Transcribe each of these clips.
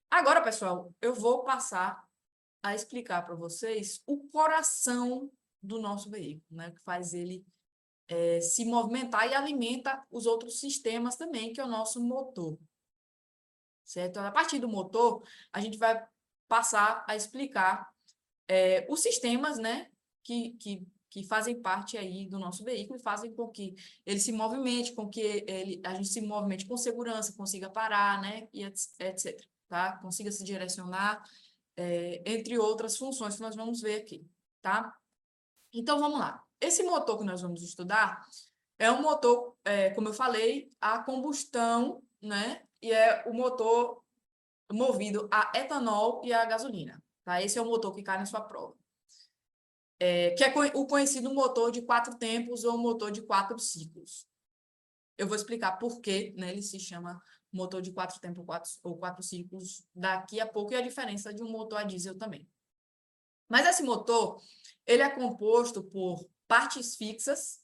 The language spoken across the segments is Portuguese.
Agora, pessoal, eu vou passar a explicar para vocês o coração do nosso veículo, né? Que faz ele se movimentar e alimenta os outros sistemas também, que é o nosso motor, certo? A partir do motor, a gente vai passar a explicar os sistemas, né? Que fazem parte aí do nosso veículo e fazem com que ele se movimente, com que a gente se movimente com segurança, consiga parar, né? E etc. Tá? Consiga se direcionar, entre outras funções que nós vamos ver aqui, tá? Então, vamos lá. Esse motor que nós vamos estudar é um motor, como eu falei, a combustão, né? E é o motor movido a etanol e a gasolina, tá? Esse é o motor que cai na sua prova. Que é o conhecido motor de 4 tempos ou motor de 4 ciclos. Eu vou explicar por que, né, ele se chama motor de 4 tempos ou 4 ciclos daqui a pouco e a diferença de um motor a diesel também. Mas esse motor, ele é composto por partes fixas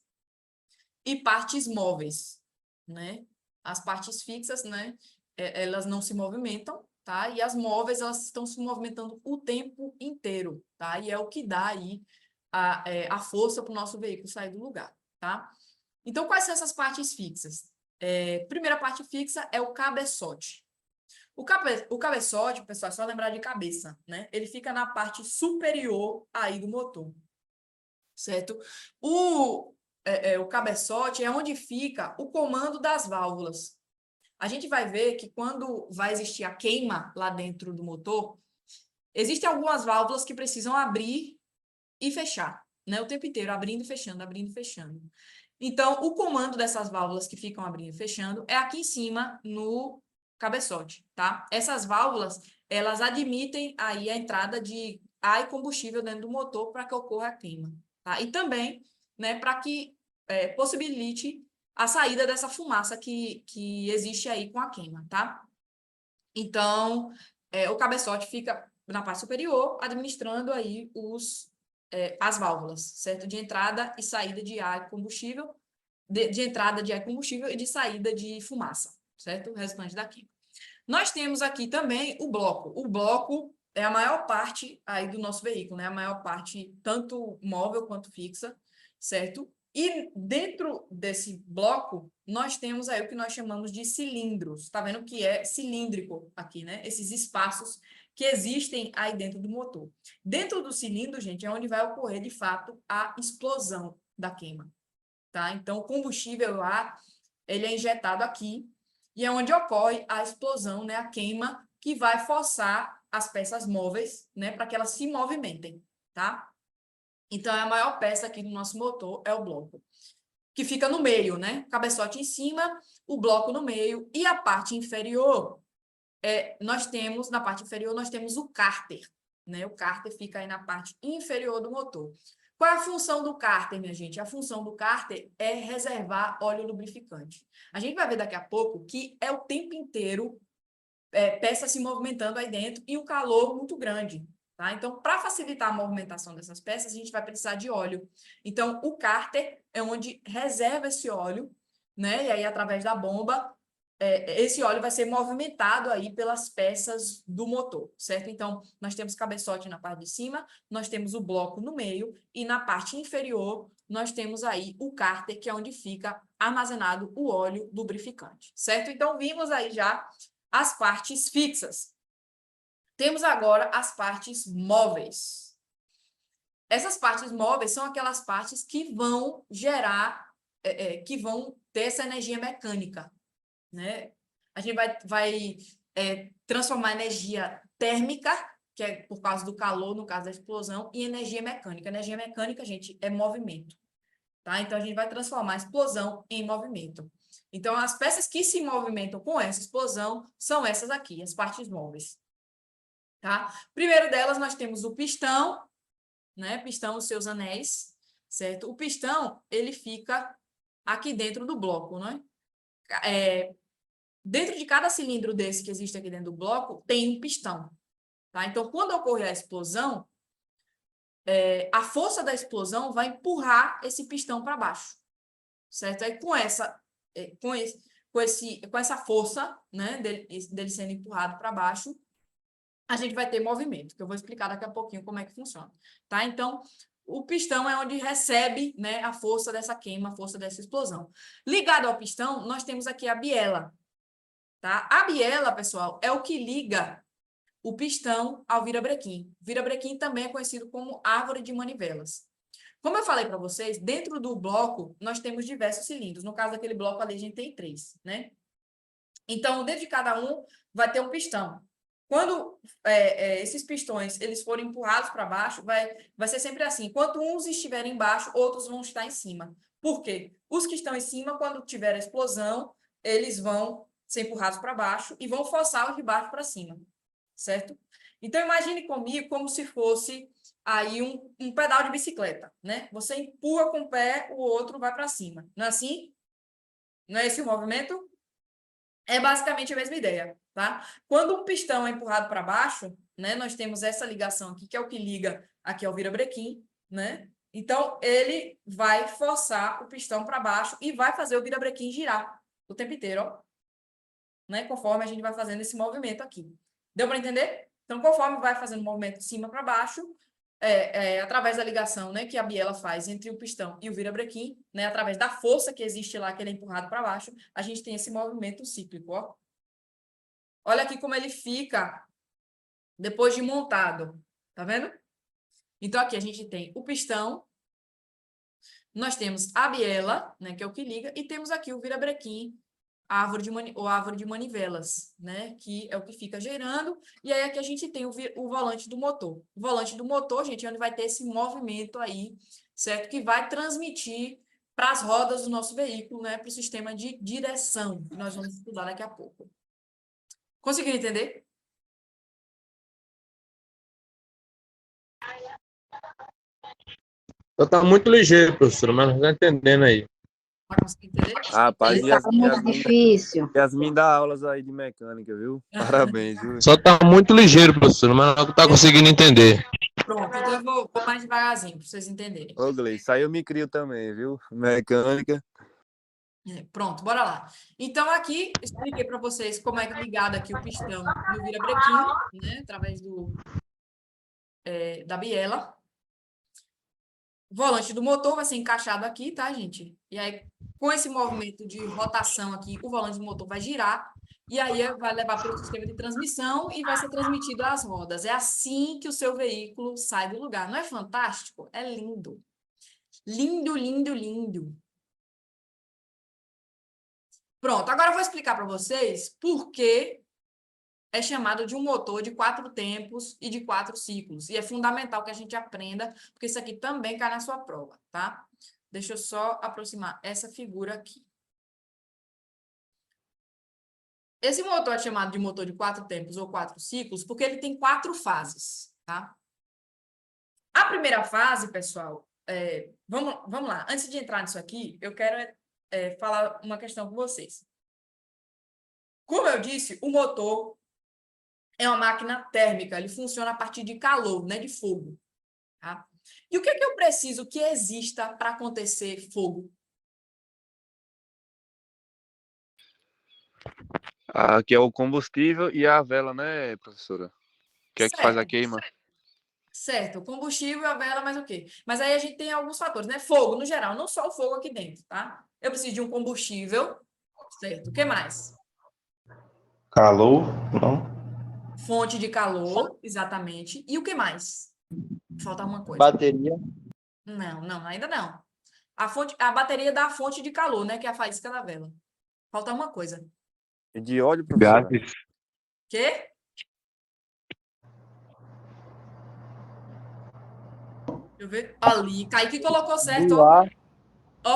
e partes móveis, né? As partes fixas, né, elas não se movimentam, tá? E as móveis, elas estão se movimentando o tempo inteiro, tá? E é o que dá aí a força para o nosso veículo sair do lugar, tá? Então, quais são essas partes fixas? Primeira parte fixa é o cabeçote. O cabeçote, pessoal, é só lembrar de cabeça, né? Ele fica na parte superior aí do motor, certo? O cabeçote é onde fica o comando das válvulas. A gente vai ver que quando vai existir a queima lá dentro do motor, existem algumas válvulas que precisam abrir e fechar, né? O tempo inteiro, abrindo e fechando, abrindo e fechando. Então, o comando dessas válvulas que ficam abrindo e fechando é aqui em cima no cabeçote, tá? Essas válvulas, elas admitem aí a entrada de ar e combustível dentro do motor para que ocorra a queima, tá? E também, né, para que possibilite a saída dessa fumaça que existe aí com a queima, tá? Então, o cabeçote fica na parte superior, administrando aí as válvulas, certo? De entrada e saída de ar e combustível, de entrada de ar e combustível e de saída de fumaça, certo? O restante da química. Nós temos aqui também o bloco. O bloco é a maior parte aí do nosso veículo, né? A maior parte, tanto móvel quanto fixa, certo? E dentro desse bloco, nós temos aí o que nós chamamos de cilindros. Tá vendo que é cilíndrico aqui, né? Esses espaços que existem aí dentro do motor. Dentro do cilindro, gente, é onde vai ocorrer, de fato, a explosão da queima, tá? Então, o combustível lá, ele é injetado aqui e é onde ocorre a explosão, né? A queima que vai forçar as peças móveis, né? Para que elas se movimentem, tá? Então, a maior peça aqui do nosso motor é o bloco, que fica no meio, né? Cabeçote em cima, o bloco no meio e a parte inferior, na parte inferior, nós temos o cárter, né? O cárter fica aí na parte inferior do motor. Qual é a função do cárter, minha gente? A função do cárter é reservar óleo lubrificante. A gente vai ver daqui a pouco que é o tempo inteiro peças se movimentando aí dentro e o calor muito grande, tá? Então, para facilitar a movimentação dessas peças, a gente vai precisar de óleo. Então, o cárter é onde reserva esse óleo, né? E aí, através da bomba, esse óleo vai ser movimentado aí pelas peças do motor, certo? Então, nós temos cabeçote na parte de cima, nós temos o bloco no meio e na parte inferior nós temos aí o cárter, que é onde fica armazenado o óleo lubrificante, certo? Então, vimos aí já as partes fixas. Temos agora as partes móveis. Essas partes móveis são aquelas partes que vão gerar, que vão ter essa energia mecânica, né? A gente vai transformar energia térmica, que é por causa do calor, no caso da explosão, em energia mecânica. Energia mecânica, gente, é movimento, tá? Então, a gente vai transformar a explosão em movimento. Então, as peças que se movimentam com essa explosão são essas aqui, as partes móveis, tá? Primeiro delas, nós temos o pistão, né? Pistão, os seus anéis, certo? O pistão, ele fica aqui dentro do bloco, né? Dentro de cada cilindro desse que existe aqui dentro do bloco, tem um pistão, tá? Então, quando ocorrer a explosão, a força da explosão vai empurrar esse pistão para baixo, certo? Aí, com com essa força, né, dele sendo empurrado para baixo, a gente vai ter movimento, que eu vou explicar daqui a pouquinho como é que funciona, tá? Então, o pistão é onde recebe, né, a força dessa queima, a força dessa explosão. Ligado ao pistão, nós temos aqui a biela, tá? A biela, pessoal, é o que liga o pistão ao virabrequim. Virabrequim também é conhecido como árvore de manivelas. Como eu falei para vocês, dentro do bloco, nós temos diversos cilindros. No caso daquele bloco ali, a gente tem 3, né? Então, dentro de cada um, vai ter um pistão. Quando esses pistões eles forem empurrados para baixo, vai ser sempre assim. Enquanto uns estiverem embaixo, outros vão estar em cima. Por quê? Os que estão em cima, quando tiver a explosão, eles vão ser empurrados para baixo e vão forçar os de baixo para cima, certo? Então, imagine comigo como se fosse aí um pedal de bicicleta, né? Você empurra com o pé, o outro vai para cima. Não é assim? Não é esse o movimento? É basicamente a mesma ideia, tá? Quando um pistão é empurrado para baixo, né, nós temos essa ligação aqui, que é o que liga aqui ao virabrequim, né? Então, ele vai forçar o pistão para baixo e vai fazer o virabrequim girar o tempo inteiro, ó, né? Conforme a gente vai fazendo esse movimento aqui. Deu para entender? Então, conforme vai fazendo o movimento de cima para baixo, através da ligação, né, que a biela faz entre o pistão e o virabrequim, né, através da força que existe lá, que ele é empurrado para baixo, a gente tem esse movimento cíclico, ó. Olha aqui como ele fica depois de montado, tá vendo? Então, aqui a gente tem o pistão, nós temos a biela, né, que é o que liga, e temos aqui o virabrequim, árvore de manivelas, né, que é o que fica gerando, e aí aqui a gente tem o volante do motor. O volante do motor, gente, é onde vai ter esse movimento aí, certo? Que vai transmitir para as rodas do nosso veículo, né, para o sistema de direção, que nós vamos estudar daqui a pouco. Conseguiram entender? Só tá muito ligeiro, professor, mas não tá entendendo aí. Tá conseguindo entender? Rapaz, Tá muito difícil. Yasmin dá aulas aí de mecânica, viu? Parabéns, viu? Só tá muito ligeiro, professor, mas não tá conseguindo entender. Pronto, então eu vou mais devagarzinho, para vocês entenderem. Ô, Gleice, aí eu me crio também, viu? Mecânica. Pronto, bora lá. Então, aqui, expliquei para vocês como é que é ligado aqui o pistão no virabrequim, né? Através da biela. O volante do motor vai ser encaixado aqui, tá, gente? E aí, com esse movimento de rotação aqui, o volante do motor vai girar e aí vai levar para o sistema de transmissão e vai ser transmitido às rodas. É assim que o seu veículo sai do lugar. Não é fantástico? É lindo. Lindo, lindo, lindo. Pronto, agora eu vou explicar para vocês por que é chamado de um motor de 4 tempos e de 4 ciclos. E é fundamental que a gente aprenda, porque isso aqui também cai na sua prova, tá? Deixa eu só aproximar essa figura aqui. Esse motor é chamado de motor de 4 tempos ou 4 ciclos porque ele tem 4 fases, tá? A primeira fase, pessoal, vamos lá. Antes de entrar nisso aqui, eu quero falar uma questão com vocês. Como eu disse, o motor é uma máquina térmica, ele funciona a partir de calor, né, de fogo. Tá? E o que é que eu preciso que exista para acontecer fogo? Aqui é o combustível e a vela, né, professora? Que é que faz a queima? Certo, o combustível, a vela, mas o quê? Mas aí a gente tem alguns fatores, né? Fogo, no geral, não só o fogo aqui dentro, tá? Eu preciso de um combustível, certo? O que mais? Calor, não? Fonte de calor, exatamente. E o que mais? Falta uma coisa. Bateria. Não, ainda não. A bateria dá a fonte de calor, né? Que é a faísca da vela. Falta uma coisa. E de óleo, professora? Gases. Quê? Deixa eu ver. Ali, Kaique colocou certo, Do ó. ar.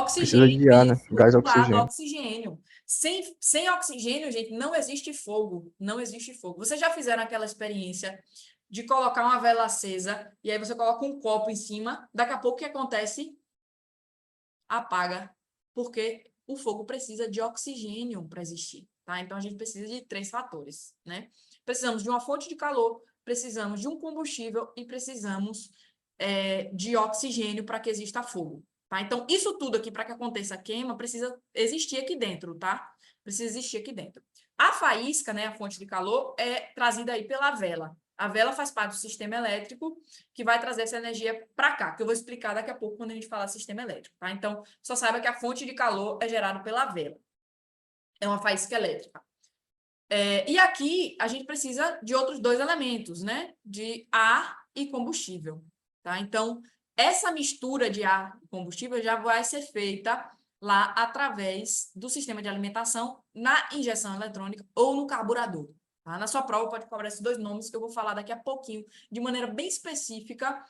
Precisa Oxigênio. de ar, né? Isso, Gás do ar, oxigênio. oxigênio. Sem oxigênio, gente, não existe fogo. Não existe fogo. Vocês já fizeram aquela experiência de colocar uma vela acesa e aí você coloca um copo em cima, daqui a pouco o que acontece? Apaga. Porque o fogo precisa de oxigênio para existir, tá? Então, a gente precisa de 3 fatores, né? Precisamos de uma fonte de calor, precisamos de um combustível e precisamos de oxigênio para que exista fogo, tá? Então, isso tudo aqui, para que aconteça a queima, precisa existir aqui dentro, tá? precisa existir aqui dentro. A faísca, né, a fonte de calor, é trazida aí pela vela. A vela faz parte do sistema elétrico que vai trazer essa energia para cá, que eu vou explicar daqui a pouco quando a gente falar sistema elétrico, tá? Então, só saiba que a fonte de calor é gerada pela vela. É uma faísca elétrica. E aqui a gente precisa de outros dois elementos, né? De ar e combustível, tá? Então, essa mistura de ar e combustível já vai ser feita lá através do sistema de alimentação na injeção eletrônica ou no carburador. Tá? Na sua prova pode cobrar esses dois nomes que eu vou falar daqui a pouquinho, de maneira bem específica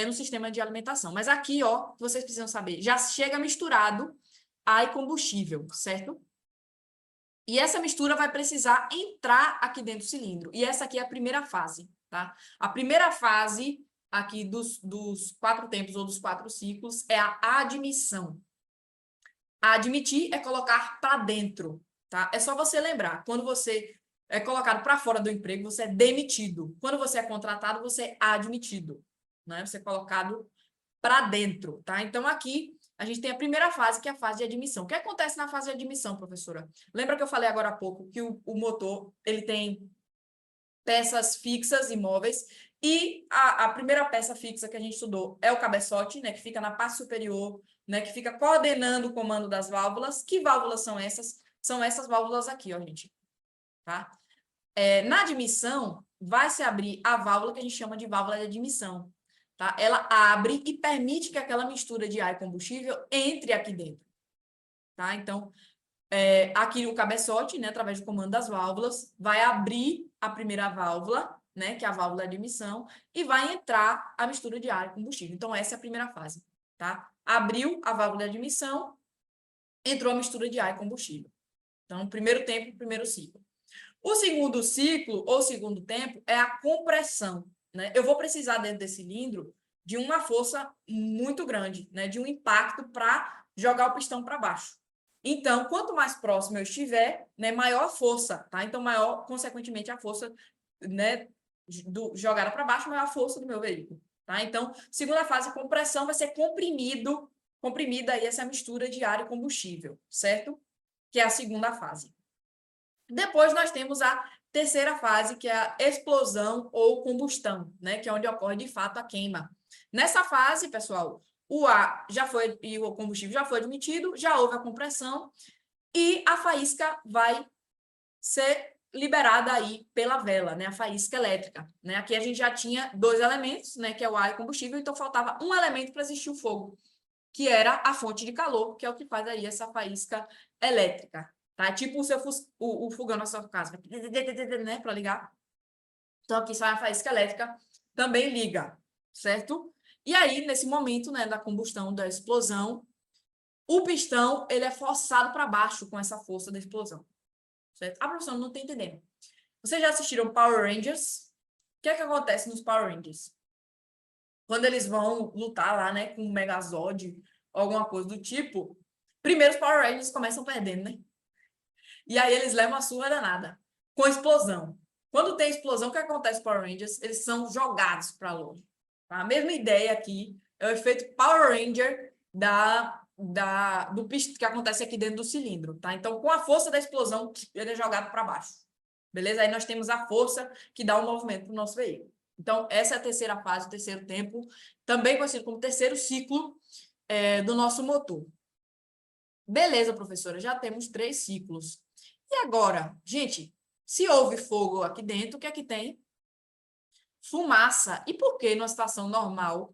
no sistema de alimentação. Mas aqui, ó, vocês precisam saber, já chega misturado ar e combustível, certo? E essa mistura vai precisar entrar aqui dentro do cilindro. E essa aqui é a primeira fase, tá? A primeira fase aqui dos 4 tempos ou dos 4 ciclos é a admissão. Admitir é colocar para dentro, tá? É só você lembrar, quando você é colocado para fora do emprego, você é demitido. Quando você é contratado, você é admitido, né? Você é colocado para dentro, tá? Então, aqui, a gente tem a primeira fase, que é a fase de admissão. O que acontece na fase de admissão, professora? Lembra que eu falei agora há pouco que o motor, ele tem peças fixas e móveis, e a primeira peça fixa que a gente estudou é o cabeçote, né, que fica na parte superior, né, que fica coordenando o comando das válvulas. Que válvulas são essas? São essas válvulas aqui, ó, gente. Tá? Na admissão, vai se abrir a válvula que a gente chama de válvula de admissão. Tá? Ela abre e permite que aquela mistura de ar e combustível entre aqui dentro. Tá? Então, aqui o cabeçote, né, através do comando das válvulas, vai abrir a primeira válvula, né, que é a válvula de admissão, e vai entrar a mistura de ar e combustível. Então, essa é a primeira fase. Tá? Abriu a válvula de admissão, entrou a mistura de ar e combustível. Então, primeiro tempo, primeiro ciclo. O segundo ciclo, ou segundo tempo, é a compressão. Né? Eu vou precisar, dentro desse cilindro, de uma força muito grande, né? De um impacto para jogar o pistão para baixo. Então, quanto mais próximo eu estiver, né, maior a força, tá? Então, maior, consequentemente, a força, né, jogada para baixo, maior a força do meu veículo. Tá? Então, segunda fase, compressão, vai ser comprimida aí essa mistura de ar e combustível, certo? Que é a segunda fase. Depois nós temos a terceira fase, que é a explosão ou combustão, né? Que é onde ocorre de fato a queima. Nessa fase, pessoal, o ar já foi e o combustível já foi admitido, já houve a compressão e a faísca vai ser liberada aí pela vela, né? A faísca elétrica, né? Aqui a gente já tinha 2 elementos, né? Que é o ar e o combustível, então faltava um elemento para existir o fogo, que era a fonte de calor, que é o que faz aí essa faísca elétrica. Tá? Tipo o fogão na sua casa, né, para ligar. Então, aqui sai a faísca elétrica, também liga, certo? E aí, nesse momento, né, da combustão, da explosão, o pistão, ele é forçado para baixo com essa força da explosão, certo? A professora não está entendendo. Vocês já assistiram Power Rangers? O que é que acontece nos Power Rangers? Quando eles vão lutar lá, né, com o Megazord, alguma coisa do tipo, primeiro os Power Rangers começam perdendo, né? E aí eles levam a surra danada, com explosão. Quando tem explosão, o que acontece com os Power Rangers? Eles são jogados para longe. Tá? A mesma ideia aqui é o efeito Power Ranger do que acontece aqui dentro do cilindro. Tá? Então, com a força da explosão, ele é jogado para baixo. Beleza? Aí nós temos a força que dá o movimento para o nosso veículo. Então, essa é a terceira fase, o terceiro tempo, também conhecido como terceiro ciclo do nosso motor. Beleza, professora, já temos 3 ciclos. E agora, gente, se houve fogo aqui dentro, o que é que tem? Fumaça. E por que numa situação normal,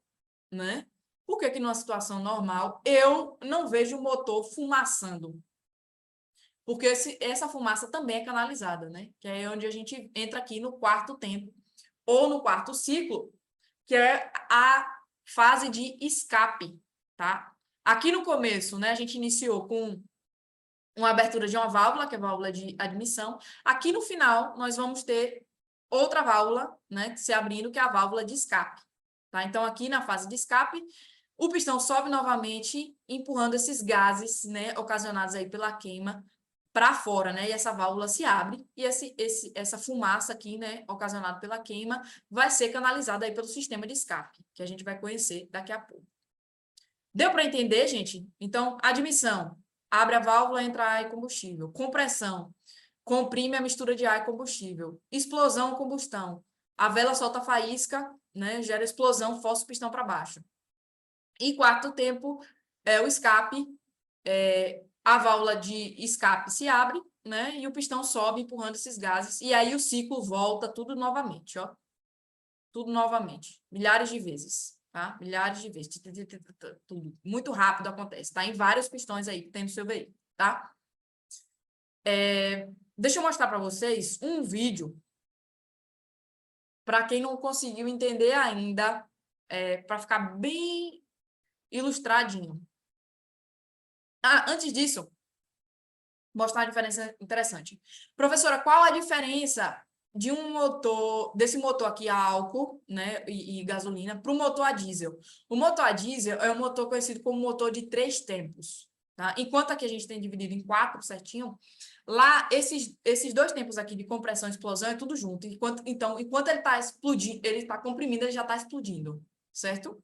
né? Por que numa situação normal eu não vejo o motor fumaçando? Porque essa fumaça também é canalizada, né? Que é onde a gente entra aqui no quarto tempo, ou no quarto ciclo, que é a fase de escape, tá? Aqui no começo, né, a gente iniciou com uma abertura de uma válvula, que é a válvula de admissão. Aqui no final, nós vamos ter outra válvula, né, se abrindo, que é a válvula de escape. Tá? Então, aqui na fase de escape, o pistão sobe novamente, empurrando esses gases, né, ocasionados aí pela queima, para fora, né? E essa válvula se abre, e essa fumaça aqui, né, ocasionada pela queima, vai ser canalizada aí pelo sistema de escape, que a gente vai conhecer daqui a pouco. Deu para entender, gente? Então, admissão. abre a válvula, entra ar e combustível. Compressão, comprime a mistura de ar e combustível. Explosão, combustão. A vela solta faísca, né, gera explosão, força o pistão para baixo. E quarto tempo, o escape, a válvula de escape se abre, né, e o pistão sobe empurrando esses gases, e aí o ciclo volta tudo novamente, ó. Tudo novamente, milhares de vezes, tá? Milhares de vezes, tudo. Muito rápido acontece, tá? Em vários pistões aí que tem no seu veículo, tá? Deixa eu mostrar para vocês um vídeo para quem não conseguiu entender ainda, para ficar bem ilustradinho. Antes disso, mostrar uma diferença interessante. Professora, qual a diferença de um motor, desse motor aqui a álcool, né, e gasolina, para o motor a diesel? O motor a diesel é um motor conhecido como motor de 3 tempos, tá? Enquanto aqui a gente tem dividido em 4 certinho, lá esses 2 tempos aqui de compressão e explosão é tudo junto. Enquanto ele está explodindo, ele está comprimindo, ele já está explodindo, certo?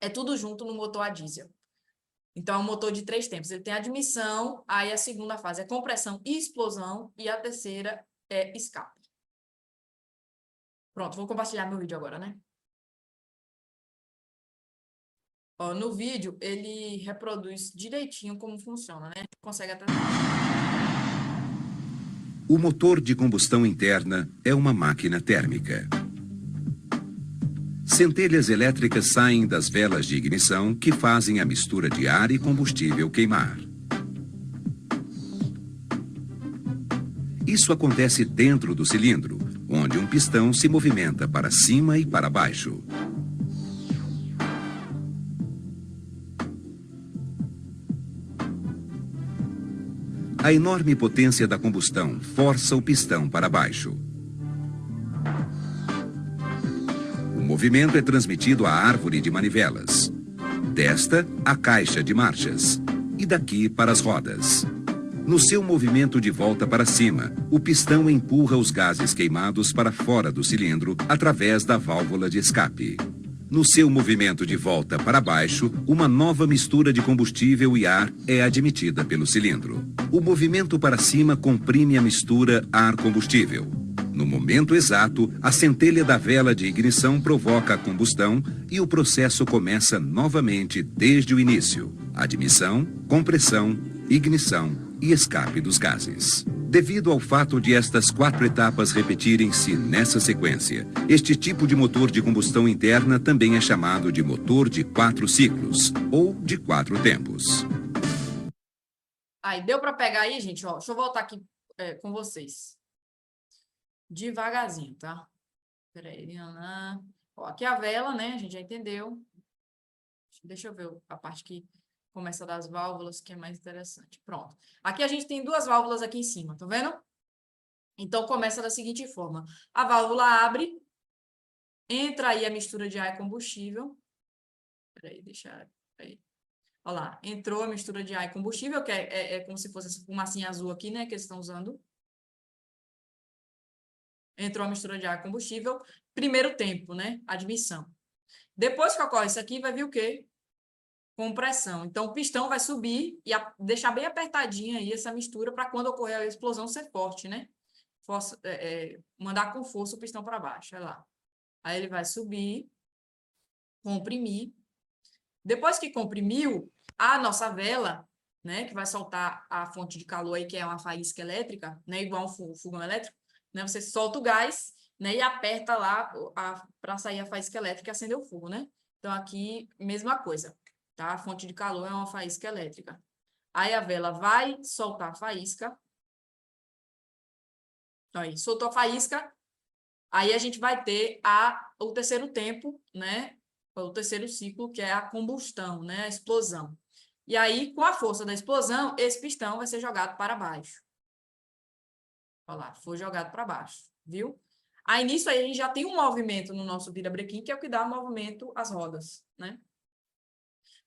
É tudo junto no motor a diesel. Então, é um motor de 3 tempos. Ele tem admissão, aí a segunda fase é compressão e explosão, e a terceira é escape. Pronto, vou compartilhar meu vídeo agora, né? Ó, no vídeo, ele reproduz direitinho como funciona, né? Consegue até... O motor de combustão interna é uma máquina térmica. Centelhas elétricas saem das velas de ignição que fazem a mistura de ar e combustível queimar. Isso acontece dentro do cilindro, onde um pistão se movimenta para cima e para baixo. A enorme potência da combustão força o pistão para baixo. O movimento é transmitido à árvore de manivelas. Desta, à caixa de marchas. E daqui para as rodas. No seu movimento de volta para cima, o pistão empurra os gases queimados para fora do cilindro através da válvula de escape. No seu movimento de volta para baixo, uma nova mistura de combustível e ar é admitida pelo cilindro. O movimento para cima comprime a mistura ar-combustível. No momento exato, a centelha da vela de ignição provoca a combustão e o processo começa novamente desde o início. Admissão, compressão, ignição e escape dos gases. Devido ao fato de estas 4 etapas repetirem-se nessa sequência, este tipo de motor de combustão interna também é chamado de motor de 4 ciclos, ou de 4 tempos. Aí, deu para pegar aí, gente? Ó, deixa eu voltar aqui com vocês. Devagarzinho, tá? Peraí. Ó, aqui a vela, né? A gente já entendeu. Deixa eu ver a parte que começa das válvulas, que é mais interessante. Pronto. Aqui a gente tem 2 válvulas aqui em cima, tá vendo? Então, começa da seguinte forma. A válvula abre, entra aí a mistura de ar e combustível. Peraí, deixa... Aí. Olha lá, entrou a mistura de ar e combustível, que é como se fosse essa fumacinha azul aqui, né? Que eles estão usando. Entrou a mistura de ar e combustível. Primeiro tempo, né? Admissão. Depois que ocorre isso aqui, vai vir o quê? Compressão. Então, o pistão vai subir e deixar bem apertadinha aí essa mistura para quando ocorrer a explosão ser forte, né? Mandar com força o pistão para baixo. Olha lá. Aí ele vai subir, comprimir. Depois que comprimiu, a nossa vela, né? Que vai soltar a fonte de calor aí, que é uma faísca elétrica, né? Igual um fogão elétrico. Né? Você solta o gás, né? E aperta lá para sair a faísca elétrica e acender o fogo, né? Então, aqui, mesma coisa. Tá? A fonte de calor é uma faísca elétrica. Aí a vela vai soltar a faísca. Aí, soltou a faísca. Aí a gente vai ter o terceiro tempo, né? O terceiro ciclo, que é a combustão, né? A explosão. E aí, com a força da explosão, esse pistão vai ser jogado para baixo. Olha lá, foi jogado para baixo, viu? Aí, nisso aí, a gente já tem um movimento no nosso virabrequim, que é o que dá movimento às rodas, né?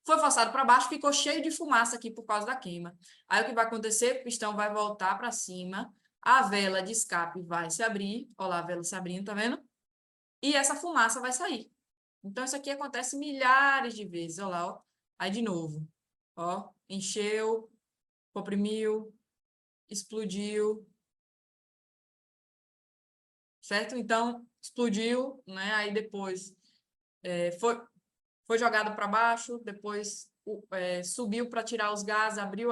Foi forçado para baixo, ficou cheio de fumaça aqui por causa da queima. Aí, o que vai acontecer? O pistão vai voltar para cima, a vela de escape vai se abrir, olha lá a vela se abrindo, tá vendo? E essa fumaça vai sair. Então, isso aqui acontece milhares de vezes, olha lá, ó. Aí, de novo, ó, encheu, comprimiu, explodiu, certo? Então, explodiu, né? Aí depois foi jogado para baixo, depois subiu para tirar os gases, abriu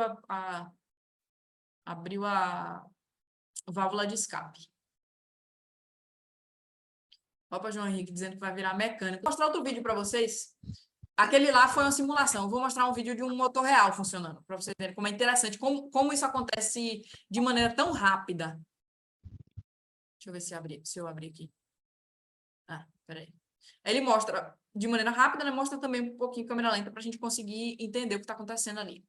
a válvula de escape. Opa, João Henrique dizendo que vai virar mecânico. Vou mostrar outro vídeo para vocês. Aquele lá foi uma simulação. Eu vou mostrar um vídeo de um motor real funcionando, para vocês verem como é interessante, como isso acontece de maneira tão rápida. Deixa eu ver se eu abrir aqui. Ah, peraí. Ele mostra de maneira rápida, né? Mostra também um pouquinho em câmera lenta para a gente conseguir entender o que está acontecendo ali.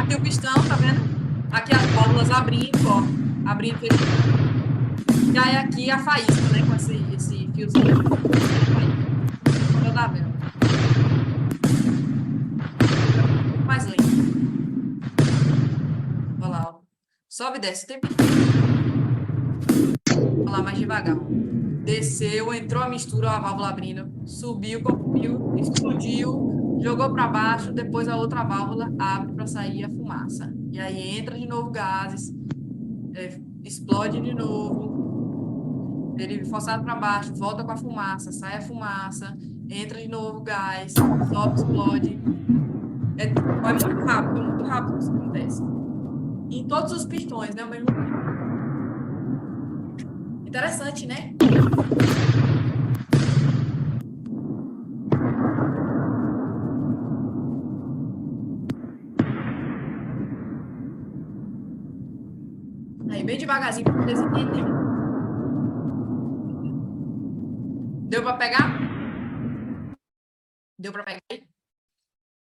Aqui o pistão, tá vendo? Aqui as válvulas abrindo, ó. Abrindo, fechando. E aí aqui a faísca, né? Com esse fiozinho. Olha da vela. Mais lento. Olha lá, ó. Sobe e desce o tempo. Olha lá, mais devagar. Desceu, entrou a mistura, a válvula abrindo. Subiu, comprimiu, explodiu, jogou para baixo, depois a outra válvula abre para sair a fumaça. E aí entra de novo gases, explode de novo, ele forçado para baixo, volta com a fumaça, sai a fumaça, entra de novo gás, sobe, explode. É muito rápido isso que acontece. Em todos os pistões, né, ao mesmo tempo. Interessante, né? Aí, bem devagarzinho para vocês entenderem. Deu para pegar? Deu para pegar aí?